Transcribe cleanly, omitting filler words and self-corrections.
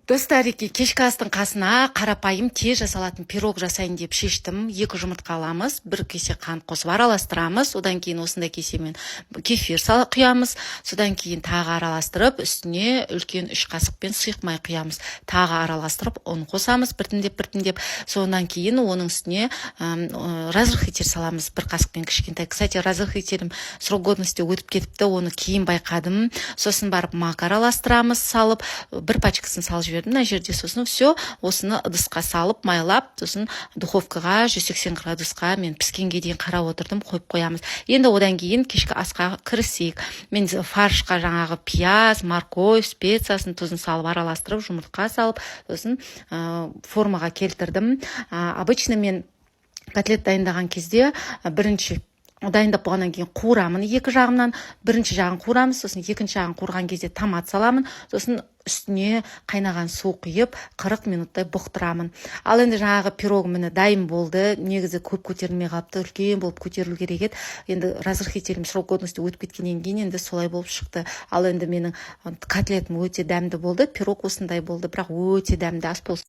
Достареке, кешкі астың қасына қарапайым тез жасалатын пирог жасайын деп шештім. 2 жұмыртқа аламыз, 1 кесе қант қосып араластырамыз. Одан кейін осындай кесемен кефир құямыз. Содан кейін тағы араластырып, үстіне үлкен 3 қасықпен сұйық май құямыз. Тағы араластырып, ұн қосамыз біртіндеп. Содан кейін оның үстіне разрыхитель саламыз 1 қасықпен кішкентай. Кстати, разрыхителім срок годности өтіп кетіпті, оны кейін байқадым. Сосын барып мак араластырамыз, салып, 1 пачкасын салып жібердім мына жерде. Сосын все, осыны ыдысқа салып, майлап, сосын духовкаға 180 градусқа мен піскенге дейін қарап отырдым, қойып қоямыз. Енді одан кейін кешкі асқа кірісейік. Мен фаршқа жаңағы пияз, морковь, специясын, тұзын салып араластырып, жұмыртқа салып, сосын формаға келтірдім. Обычно мен котлет дайындаған кезде бірінші дайындап болғаннан кейін қуырамын 2 жағынан. Бірінші жағын қуырамыз, сосын екінші жағын қуырған кезде томат саламын, сосын үстіне қайнаған су құйып 40 минуттай бұқтырамын. Ал енді жаңағы пирог міне дайын болды. Негізі көп көтерілмей қалыпты, үлкен болып көтерілу керек еді. Енді разрыхителім срок годности өтіп кеткеннен кейін енді солай болып шықты. Ал енді менің котлетім өте дәмді болды. Пирог осындай болды, бірақ өте дәмді ас болды.